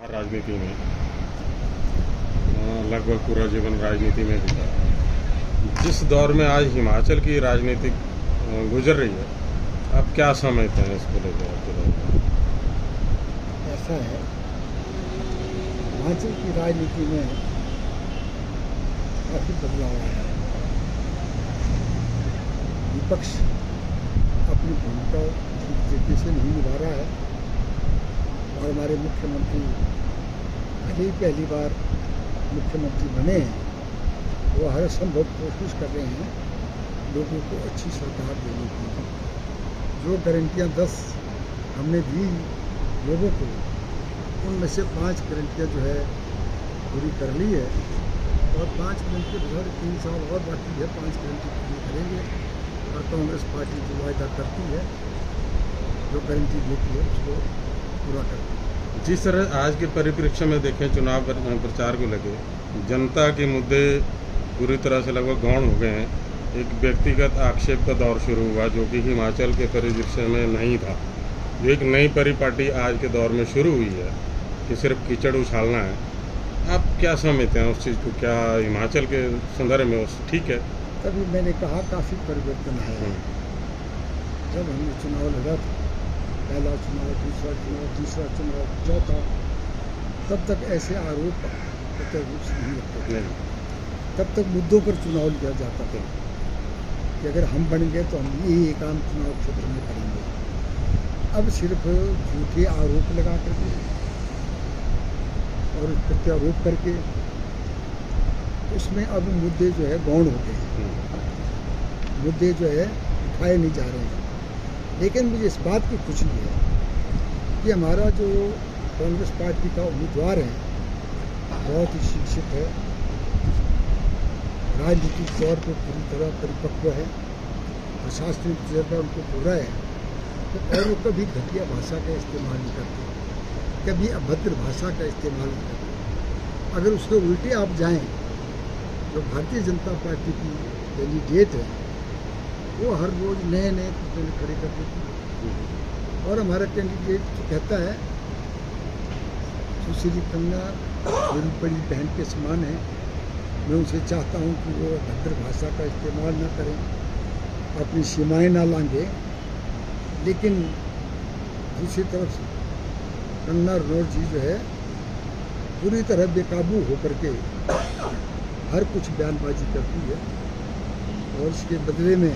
राजनीति में लगभग पूरा जीवन राजनीति में बीता। जिस दौर में आज हिमाचल की राजनीति गुजर रही है, आप क्या समझते हैं इसको लेकर? ऐसा है, हिमाचल की राजनीति में काफ़ी बदलाव आया है। विपक्ष अपनी भूमिका ठीक तरीके से नहीं निभा रहा है और हमारे मुख्यमंत्री भले ही पहली बार मुख्यमंत्री बने हैं, वो हर संभव कोशिश कर रहे हैं लोगों को अच्छी सरकार देने की। जो गारंटियाँ 10 हमने दी लोगों को, उनमें से 5 गारंटियाँ जो है पूरी कर ली है और 5 गारंटी हर 3 साल और बाकी है, 5 गारंटी पूरी करेंगे। और कांग्रेस पार्टी जो वायदा करती है, जो गारंटी देती है, उसको पूरा करती है। जिस तरह आज के परिप्रेक्ष्य में देखें, चुनाव प्रचार को लेके जनता के मुद्दे पूरी तरह से लगभग गौण हो गए हैं। एक व्यक्तिगत आक्षेप का दौर शुरू हुआ जो कि हिमाचल के परिदृश्य में नहीं था। एक नई परिपाटी आज के दौर में शुरू हुई है कि सिर्फ कीचड़ उछालना है। आप क्या समझते हैं उस चीज़ को? क्या हिमाचल के संदर्भ में उस ठीक है? तभी मैंने कहा काफ़ी परिवर्तन आया है। जब हमने चुनाव लड़ा था, पहला चुनाव, दूसरा चुनाव, तीसरा चुनाव, चौथा, तब तक ऐसे आरोप प्रत्यक्ष रूप से नहीं लगते थे। तब तक मुद्दों पर चुनाव लिया जाता था कि अगर हम बन गए तो हम यही काम चुनाव क्षेत्र में करेंगे। अब सिर्फ झूठे आरोप लगा करके और प्रत्यारोप करके उसमें अब मुद्दे जो है गौण हो गए हैं। मुद्दे जो है उठाए नहीं जा रहे हैं। लेकिन मुझे इस बात की खुशी है कि हमारा जो कांग्रेस पार्टी का उम्मीदवार है बहुत ही शिक्षित है, राजनीतिक तौर पर पूरी तरह परिपक्व है, प्रशासनिक तजर्बा उनको पूरा है। तो और वो कभी घटिया भाषा का इस्तेमाल नहीं करते, कभी अभद्र भाषा का इस्तेमाल नहीं करते। अगर उसके उल्टे आप जाएं, जो भारतीय जनता पार्टी की कैंडिडेट है, वो हर रोज नए नए पुतले खड़े कर देती है। और हमारा कैंडिडेट जो कहता है सुश्री कंगना मेरी बड़ी बहन के समान है, मैं उनसे चाहता हूँ कि वो अभद्र भाषा का इस्तेमाल ना करें, अपनी सीमाएं ना लांघे। लेकिन दूसरी तरफ कंगना रनौत जी जो है पूरी तरह बेकाबू होकर के हर कुछ बयानबाजी करती है और इसके बदले में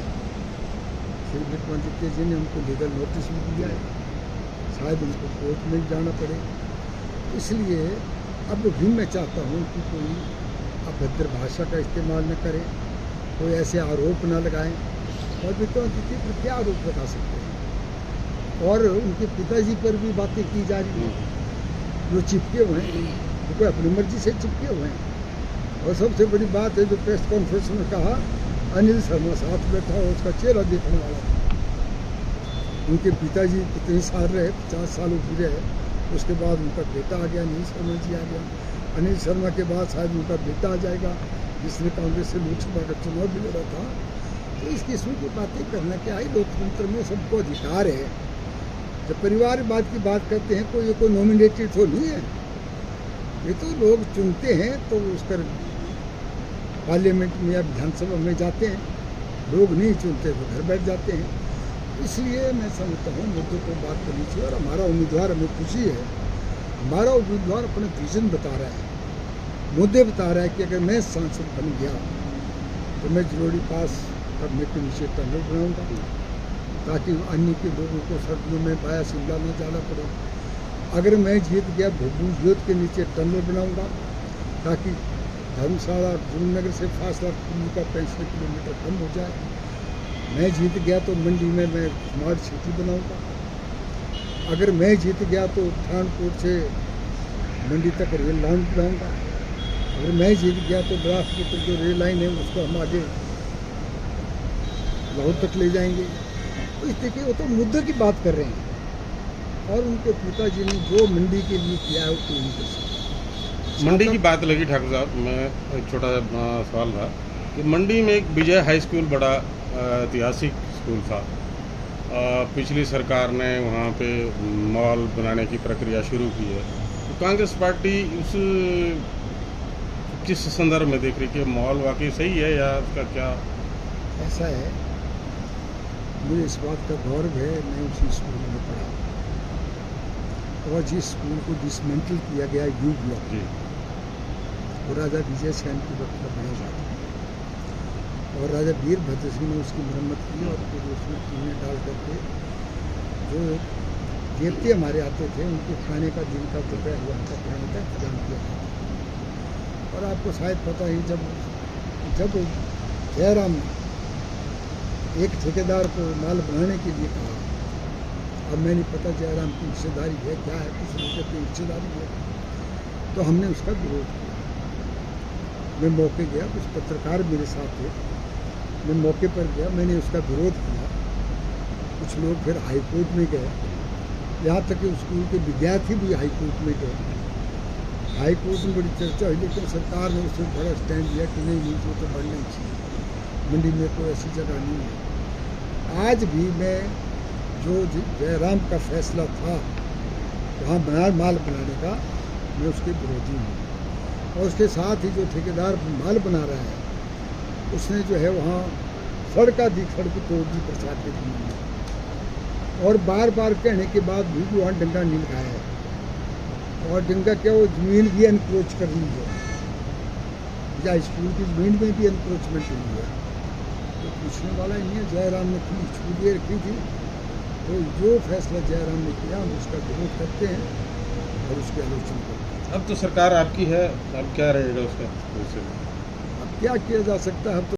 श्री विक्रमादित्य जी ने उनको लीगल नोटिस भी दिया है, शायद उनको कोर्ट में जाना पड़े। इसलिए अब भी मैं चाहता हूँ कि कोई अभद्र भाषा का इस्तेमाल न करे, कोई ऐसे आरोप न लगाएं। और विक्रमादित्य पर क्या आरोप लगा सकते हैं? और उनके पिताजी पर भी बातें की जा रही हैं जो चिपके हुए हैं, वो कोई अपनी मर्जी से चिपके हुए हैं। और सबसे बड़ी बात है जो प्रेस कॉन्फ्रेंस में कहा, अनिल शर्मा साथ बैठा और उसका चेहरा देखने वाला था। उनके पिताजी कितने साल रहे, 50 साल पूरे है, उसके बाद उनका बेटा आ गया, अनिल शर्मा जी आ गया। अनिल शर्मा के बाद शायद उनका बेटा आ जाएगा जिसने कांग्रेस से लोकसभा का चुनाव भी लड़ा था। तो इस किस्म की बातें करना क्या है? लोकतंत्र में सबको अधिकार है। जब परिवारवाद की बात करते हैं, कोई नॉमिनेटेड तो नहीं है, ये तो लोग चुनते हैं तो उसका पार्लियामेंट में या विधानसभा में जाते हैं, लोग नहीं चुनते तो घर बैठ जाते हैं। इसलिए मैं समझता हूँ मुद्दों को बात करनी चाहिए। और हमारा उम्मीदवार, हमें खुशी है, हमारा उम्मीदवार अपना विजन बता रहा है, मुद्दे बता रहा है कि अगर मैं सांसद बन गया तो मैं जलोड़ी पास करने के नीचे टनल बनाऊँगा ताकि अन्य के लोगों को सर्दियों में बाया शिमला न जाना पड़े। अगर मैं जीत गया, भोगू जोत के नीचे टनल बनाऊँगा ताकि धर्मशाला गुरुनगर से फासला का 65 किलोमीटर कम हो जाए। मैं जीत गया तो मंडी में मैं स्मार्ट सिटी बनाऊंगा। अगर मैं जीत गया तो पठानकोट से मंडी तक रेल लाइन बनाऊंगा। अगर मैं जीत गया तो बिलासपुर तक जो रेल लाइन है उसको हम आगे लाहौर तक ले जाएंगे। तो इस तरीके वो तो मुद्दे की बात कर रहे हैं और उनके पिताजी ने जो मंडी के लिए किया है उसको नहीं कर सकते। मंडी की बात लगी ठाकुर साहब, मैं एक छोटा सवाल था कि मंडी में एक विजय हाई स्कूल बड़ा ऐतिहासिक स्कूल था। पिछली सरकार ने वहाँ पे मॉल बनाने की प्रक्रिया शुरू की है। कांग्रेस पार्टी उस किस संदर्भ में देख रही है कि माहौल वाकई सही है या उसका क्या? ऐसा है, मुझे इस बात का गौरव है, मैं उसी स्कूल में पढ़ा और जिस स्कूल को डिसमेंटल किया गया यू ब्लॉक जी वो राजा विजय सेन के वक्त का बना हुआ था और राजा वीरभद्र सिंह ने उसकी मरम्मत की और फिर उसमें टीमें डाल करके जो देवते हमारे आते थे उनके खाने का दिन का दोपहर हुआ उनका खाने का इंतजाम किया था। और आपको शायद पता ही जब जयराम ने एक ठेकेदार को माल बनाने के लिए कहा, अब मैंने पता जयराम की हिस्सेदारी है क्या है, कुछ लोगों की हिस्सेदारी है, तो हमने उसका विरोध किया। मैं मौके गया, कुछ पत्रकार मेरे साथ थे, मैं मौके पर गया, मैंने उसका विरोध किया। कुछ लोग फिर हाई कोर्ट में गए, यहाँ तक कि स्कूल के विद्यार्थी भी हाई कोर्ट में गए। हाई कोर्ट में बड़ी चर्चा हुई, लेकिन सरकार ने उसमें बड़ा स्टैंड लिया कि नहीं नीचे तो बढ़ना ही चाहिए, मंडी में कोई ऐसी जगह नहीं है। आज भी मैं जो जयराम का फैसला था वहाँ माल बनाने का, मैं उसके विरोधी हूँ। और उसके साथ ही जो ठेकेदार माल बना रहा है उसने जो है वहाँ सड़क तोड़ दी प्रसाद के दिन में, और बार बार कहने के बाद भी वहाँ डंगा नहीं लगाया है। और डंगा क्या, वो ज़मीन भी अनक्रोच कर ली है, या स्कूल की ज़मीन में भी अनक्रोचमेंट हुई है, तो पूछने वाला नहीं है। जयराम ने खुली छूट दे रखी थी, तो जो फैसला जयराम ने किया हम उसका विरोध करते हैं और उसकी आलोचना करते हैं। अब तो सरकार आपकी है, अब क्या रहेगा उसका? अब क्या किया जा सकता है? अब तो